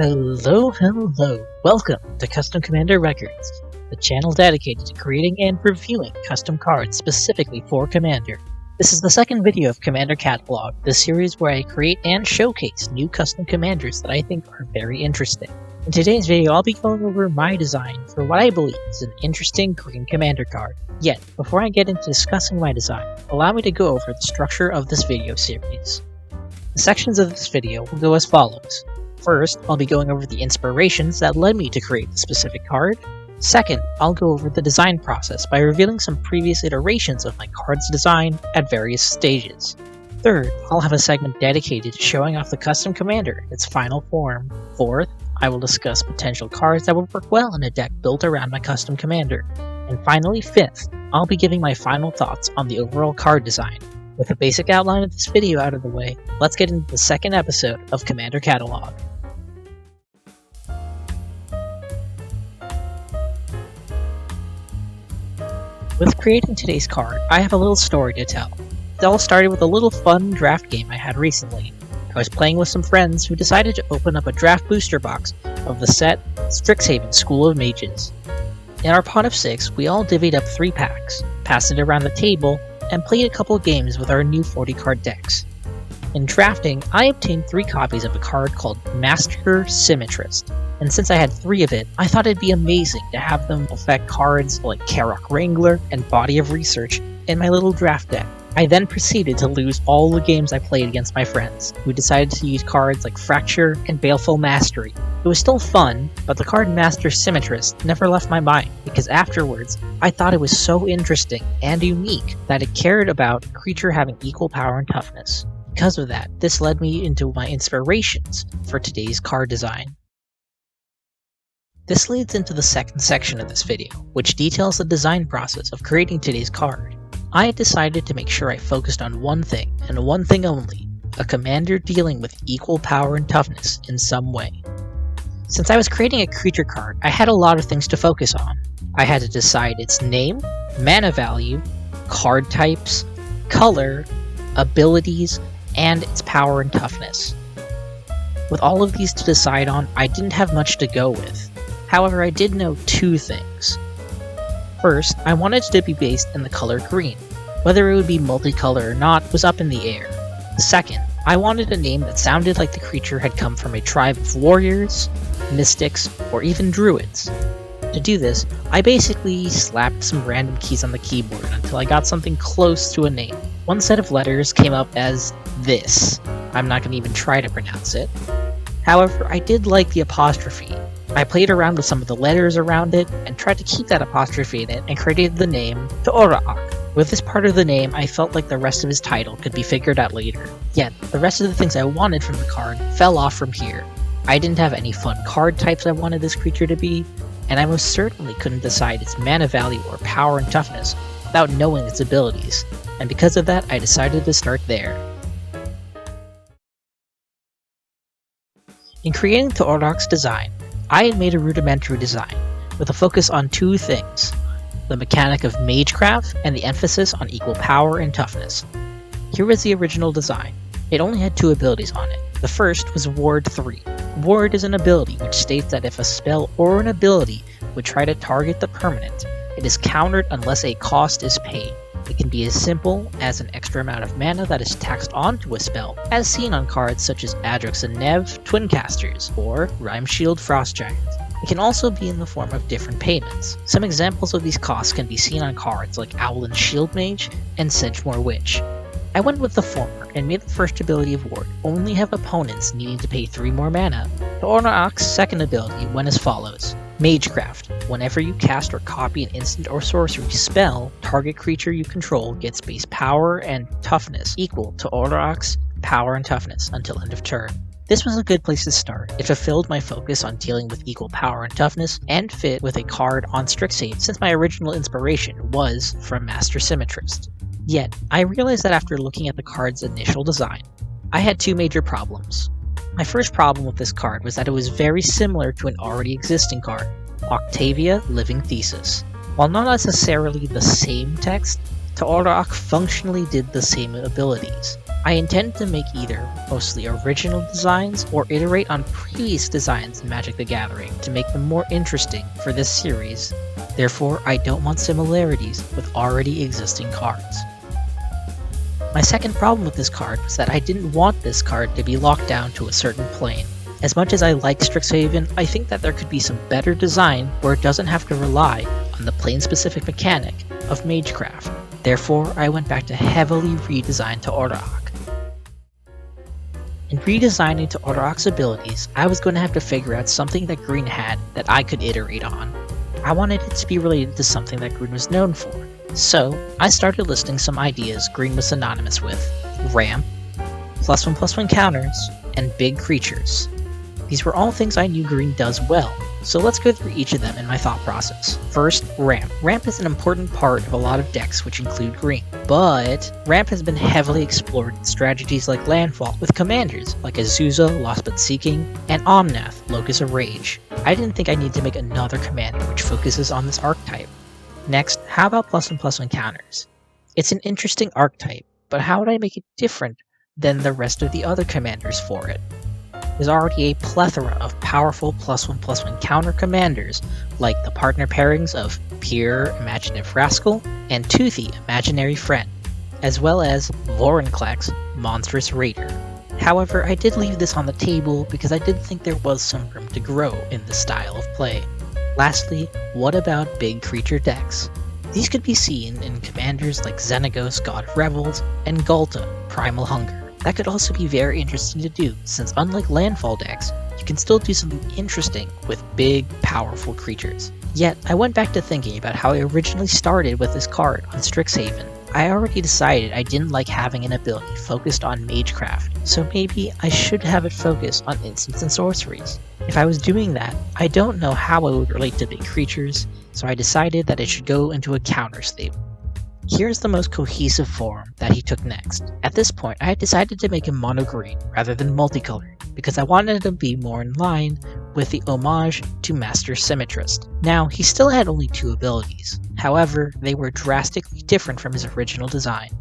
Hello. Welcome to Custom Commander Records, the channel dedicated to creating and reviewing custom cards specifically for Commander. This is the second video of Commander Catalogue, the series where I create and showcase new custom commanders that I think are very interesting. In today's video, I'll be going over my design for what I believe is an interesting green commander card. Yet, before I get into discussing my design, allow me to go over the structure of this video series. The sections of this video will go as follows. First, I'll be going over the inspirations that led me to create the specific card. Second, I'll go over the design process by revealing some previous iterations of my card's design at various stages. Third, I'll have a segment dedicated to showing off the custom commander in its final form. Fourth, I will discuss potential cards that would work well in a deck built around my custom commander. And finally, fifth, I'll be giving my final thoughts on the overall card design. With the basic outline of this video out of the way, let's get into the second episode of Commander Catalogue. With creating today's card, I have a little story to tell. It all started with a little fun draft game I had recently. I was playing with some friends who decided to open up a draft booster box of the set Strixhaven School of Mages. In our pot of 6, we all divvied up 3 packs, passed it around the table, and played a couple games with our new 40 card decks. In drafting, I obtained 3 copies of a card called Master Symmetrist, and since I had 3 of it, I thought it'd be amazing to have them affect cards like Karok Wrangler and Body of Research in my little draft deck. I then proceeded to lose all the games I played against my friends, who decided to use cards like Fracture and Baleful Mastery. It was still fun, but the card Master Symmetrist never left my mind, because afterwards, I thought it was so interesting and unique that it cared about a creature having equal power and toughness. Because of that, this led me into my inspirations for today's card design. This leads into the second section of this video, which details the design process of creating today's card. I had decided to make sure I focused on one thing, and one thing only, a commander dealing with equal power and toughness in some way. Since I was creating a creature card, I had a lot of things to focus on. I had to decide its name, mana value, card types, color, abilities, and its power and toughness. With all of these to decide on, I didn't have much to go with. However, I did know 2 things. First, I wanted it to be based in the color green. Whether it would be multicolor or not was up in the air. Second, I wanted a name that sounded like the creature had come from a tribe of warriors, mystics, or even druids. To do this, I basically slapped some random keys on the keyboard until I got something close to a name. One set of letters came up as this. I'm not going to even try to pronounce it. However, I did like the apostrophe. I played around with some of the letters around it and tried to keep that apostrophe in it and created the name Okmer. With this part of the name, I felt like the rest of his title could be figured out later. Yet, the rest of the things I wanted from the card fell off from here. I didn't have any fun card types I wanted this creature to be, and I most certainly couldn't decide its mana value or power and toughness without knowing its abilities, and because of that, I decided to start there. In creating Okmer's design, I had made a rudimentary design, with a focus on 2 things, the mechanic of magecraft and the emphasis on equal power and toughness. Here was the original design. It only had 2 abilities on it. The first was Ward 3. Ward is an ability which states that if a spell or an ability would try to target the permanent, it is countered unless a cost is paid. It can be as simple as an extra amount of mana that is taxed onto a spell, as seen on cards such as Adrix and Nev, Twincasters, or Rhymeshield Frostgiant. It can also be in the form of different payments. Some examples of these costs can be seen on cards like Owlin Shieldmage and Sedgemoor Witch. I went with the former and made the first ability of Ward only have opponents needing to pay 3 more mana. Okmer's second ability went as follows. Magecraft. Whenever you cast or copy an instant or sorcery spell, target creature you control gets base power and toughness equal to Okmer's power and toughness until end of turn. This was a good place to start. It fulfilled my focus on dealing with equal power and toughness, and fit with a card on Strixhaven since my original inspiration was from Master Symmetrist. Yet, I realized that after looking at the card's initial design, I had 2 major problems. My first problem with this card was that it was very similar to an already existing card, Octavia Living Thesis. While not necessarily the same text, Okmer functionally did the same abilities. I intend to make either mostly original designs or iterate on previous designs in Magic the Gathering to make them more interesting for this series. Therefore, I don't want similarities with already existing cards. My second problem with this card was that I didn't want this card to be locked down to a certain plane. As much as I like Strixhaven, I think that there could be some better design where it doesn't have to rely on the plane-specific mechanic of Magecraft. Therefore, I went back to heavily redesign to Ordok. In redesigning to Ordok's abilities, I was going to have to figure out something that Green had that I could iterate on. I wanted it to be related to something that Green was known for. So, I started listing some ideas Green was synonymous with: ramp, +1/+1 counters, and big creatures. These were all things I knew Green does well, so let's go through each of them in my thought process. First, ramp. Ramp is an important part of a lot of decks which include Green, but ramp has been heavily explored in strategies like Landfall with commanders like Azusa, Lost But Seeking, and Omnath, Locus of Rage. I didn't think I needed to make another commander which focuses on this archetype. Next, how about +1/+1 counters? It's an interesting archetype, but how would I make it different than the rest of the other commanders for it? There's already a plethora of powerful +1/+1 counter commanders, like the partner pairings of Pure, Imaginative Rascal, and Toothy, Imaginary Friend, as well as Vorinclex, Monstrous Raider. However, I did leave this on the table because I did think there was some room to grow in this style of play. Lastly, what about big creature decks? These could be seen in commanders like Xenagos, God of Revels, and Ghalta, Primal Hunger. That could also be very interesting to do, since unlike Landfall decks, you can still do something interesting with big, powerful creatures. Yet, I went back to thinking about how I originally started with this card on Strixhaven. I already decided I didn't like having an ability focused on Magecraft, so maybe I should have it focused on instants and sorceries. If I was doing that, I don't know how I would relate to big creatures, so I decided that it should go into a counter stable. Here's the most cohesive form that he took next. At this point, I had decided to make him mono-green rather than multicolored, because I wanted to be more in line with the homage to Master Symmetrist. Now, he still had only 2 abilities, however, they were drastically different from his original design.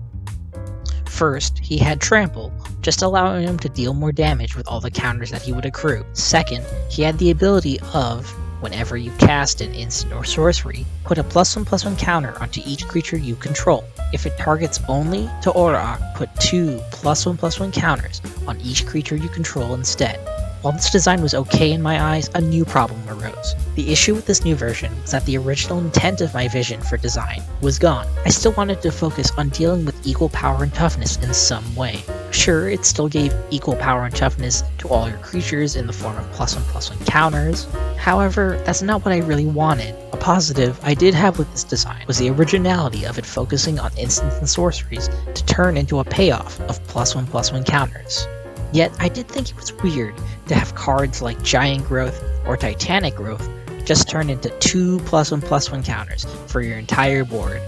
First, he had Trample, just allowing him to deal more damage with all the counters that he would accrue. Second, he had the ability of, whenever you cast an instant or sorcery, put a +1/+1 counter onto each creature you control. If it targets only to Ordok, put 2 +1/+1 counters on each creature you control instead. While this design was okay in my eyes, a new problem arose. The issue with this new version was that the original intent of my vision for design was gone. I still wanted to focus on dealing with equal power and toughness in some way. Sure, it still gave equal power and toughness to all your creatures in the form of +1/+1 counters. However, that's not what I really wanted. A positive I did have with this design was the originality of it focusing on instants and sorceries to turn into a payoff of +1/+1 counters. Yet, I did think it was weird to have cards like Giant Growth or Titanic Growth just turn into 2 +1/+1 counters for your entire board.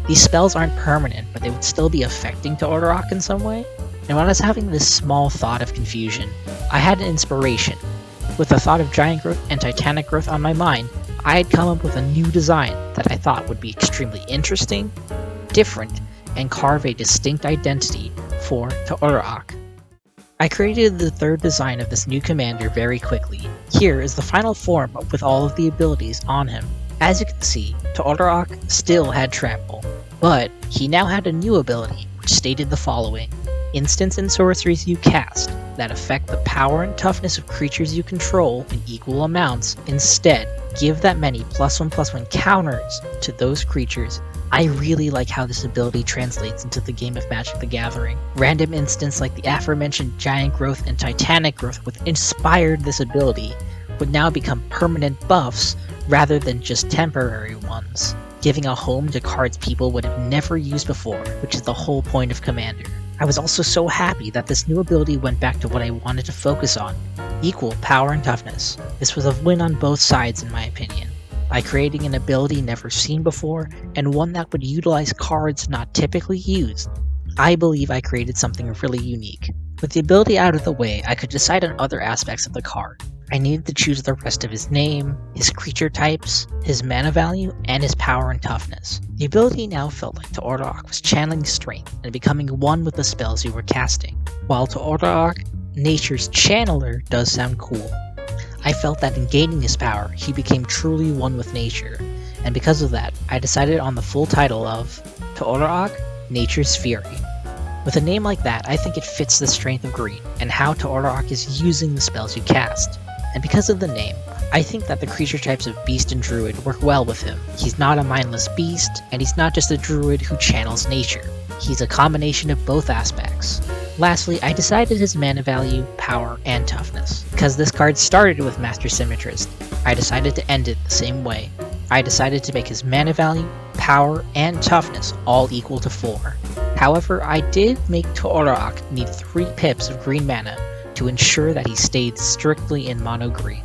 These spells aren't permanent, but they would still be affecting to Ordok in some way. And when I was having this small thought of confusion, I had an inspiration. With the thought of Giant Growth and Titanic Growth on my mind, I had come up with a new design that I thought would be extremely interesting, different, and carve a distinct identity for to Ordok. I created the third design of this new commander very quickly. Here is the final form with all of the abilities on him. As you can see, Ordok still had Trample, but he now had a new ability which stated the following: instants and sorceries you cast that affect the power and toughness of creatures you control in equal amounts, instead give that many +1/+1 counters to those creatures. I really like how this ability translates into the game of Magic the Gathering. Random instants like the aforementioned Giant Growth and Titanic Growth which inspired this ability would now become permanent buffs rather than just temporary ones, giving a home to cards people would have never used before, which is the whole point of Commander. I was also so happy that this new ability went back to what I wanted to focus on: equal power and toughness. This was a win on both sides in my opinion, by creating an ability never seen before and one that would utilize cards not typically used. I believe I created something really unique. With the ability out of the way, I could decide on other aspects of the card. I needed to choose the rest of his name, his creature types, his mana value, and his power and toughness. The ability now felt like Tooraq was channeling strength and becoming one with the spells you were casting. While Tooraq, nature's channeler, does sound cool. I felt that in gaining his power, he became truly one with nature, and because of that, I decided on the full title of Tooraq, Nature's Fury. With a name like that, I think it fits the strength of green, and how Tooraq is using the spells you cast. And because of the name, I think that the creature types of Beast and Druid work well with him. He's not a mindless beast, and he's not just a druid who channels nature. He's a combination of both aspects. Lastly, I decided his mana value, power, and toughness. Because this card started with Master Symmetrist, I decided to end it the same way. I decided to make his mana value, power, and toughness all equal to 4. However, I did make Tooraq need 3 pips of green mana to ensure that he stayed strictly in mono green.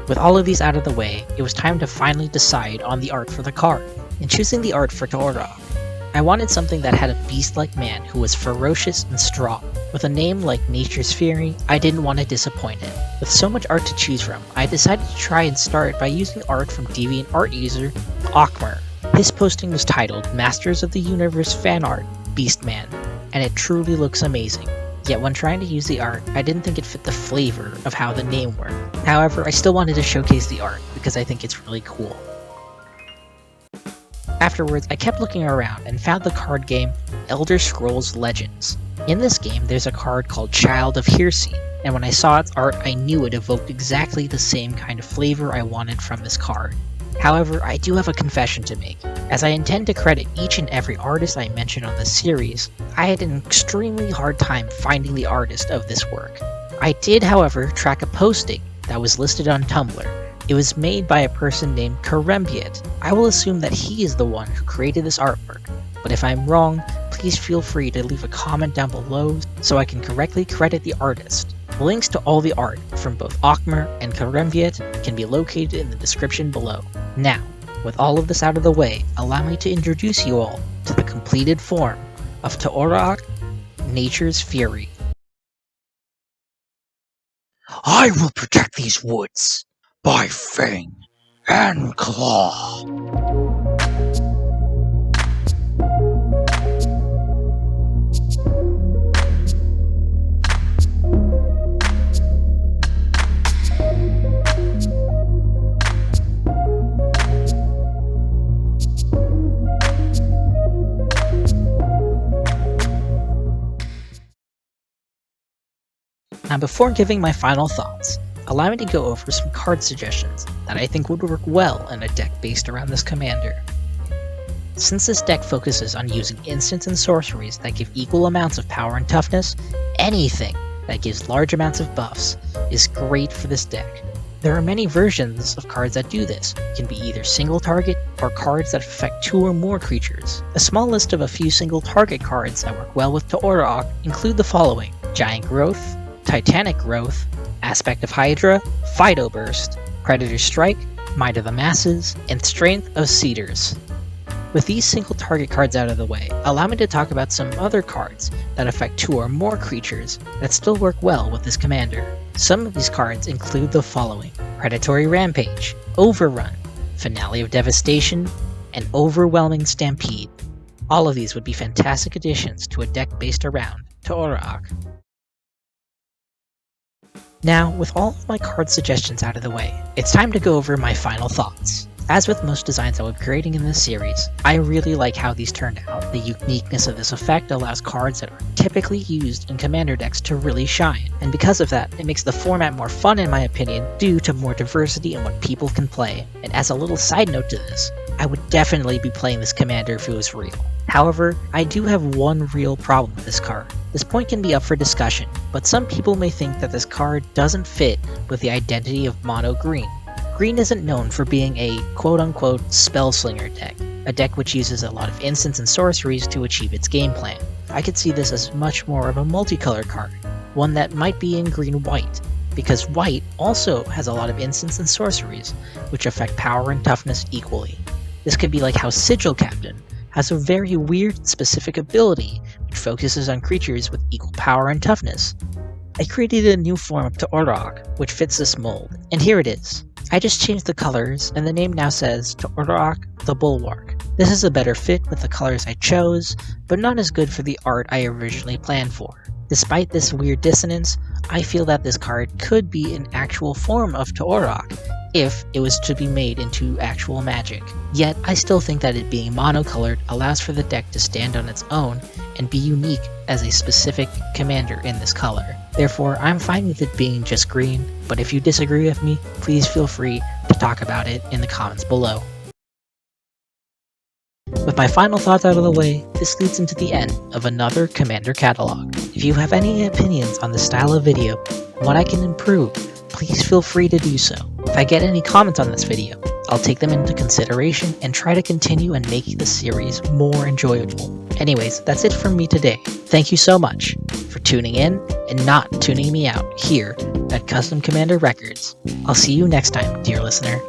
With all of these out of the way, it was time to finally decide on the art for the card. In choosing the art for Tooraq, I wanted something that had a beast-like man who was ferocious and strong. With a name like Nature's Fury, I didn't want to disappoint him. With so much art to choose from, I decided to try and start by using art from Deviantart user Okmer. His posting was titled Masters of the Universe Fan Art Beastman, and it truly looks amazing. Yet when trying to use the art, I didn't think it fit the flavor of how the name worked. However, I still wanted to showcase the art because I think it's really cool. Afterwards, I kept looking around and found the card game Elder Scrolls Legends. In this game, there's a card called Child of Hircine, and when I saw its art, I knew it evoked exactly the same kind of flavor I wanted from this card. However, I do have a confession to make. As I intend to credit each and every artist I mention on this series, I had an extremely hard time finding the artist of this work. I did, however, track a posting that was listed on Tumblr. It was made by a person named Kerembeyit. I will assume that he is the one who created this artwork, but if I'm wrong, please feel free to leave a comment down below so I can correctly credit the artist. The links to all the art from both Okmer and Kerembeyit can be located in the description below. Now, with all of this out of the way, allow me to introduce you all to the completed form of Tooraq, Nature's Fury. I will protect these woods by fang and claw. Now before giving my final thoughts, allow me to go over some card suggestions that I think would work well in a deck based around this commander. Since this deck focuses on using instants and sorceries that give equal amounts of power and toughness, anything that gives large amounts of buffs is great for this deck. There are many versions of cards that do this. It can be either single target or cards that affect 2 or more creatures. A small list of a few single target cards that work well with Tooraq include the following: Giant Growth, Titanic Growth, Aspect of Hydra, Fido Burst, Predator Strike, Might of the Masses, and Strength of Cedars. With these single target cards out of the way, allow me to talk about some other cards that affect 2 or more creatures that still work well with this commander. Some of these cards include the following: Predatory Rampage, Overrun, Finale of Devastation, and Overwhelming Stampede. All of these would be fantastic additions to a deck based around Tooraq. Now, with all of my card suggestions out of the way, it's time to go over my final thoughts. As with most designs I will be creating in this series, I really like how these turned out. The uniqueness of this effect allows cards that are typically used in commander decks to really shine, and because of that, it makes the format more fun in my opinion due to more diversity in what people can play. And as a little side note to this, I would definitely be playing this commander if it was real. However, I do have one real problem with this card. This point can be up for discussion, but some people may think that this card doesn't fit with the identity of mono green. Green isn't known for being a quote-unquote spellslinger deck, a deck which uses a lot of instants and sorceries to achieve its game plan. I could see this as much more of a multicolor card, one that might be in green-white, because white also has a lot of instants and sorceries, which affect power and toughness equally. This could be like how Sigil Captain has a very weird specific ability which focuses on creatures with equal power and toughness. I created a new form of Toorok, which fits this mold, and here it is. I just changed the colors, and the name now says Toorok the Bulwark. This is a better fit with the colors I chose, but not as good for the art I originally planned for. Despite this weird dissonance, I feel that this card could be an actual form of Toorok if it was to be made into actual magic. Yet, I still think that it being monocolored allows for the deck to stand on its own and be unique as a specific commander in this color. Therefore, I'm fine with it being just green, but if you disagree with me, please feel free to talk about it in the comments below. With my final thoughts out of the way, this leads into the end of another Commander Catalogue. If you have any opinions on the style of video and what I can improve, please feel free to do so. If I get any comments on this video, I'll take them into consideration and try to continue and make the series more enjoyable. Anyways, that's it from me today. Thank you so much for tuning in and not tuning me out here at Custom Commander Records. I'll see you next time, dear listener.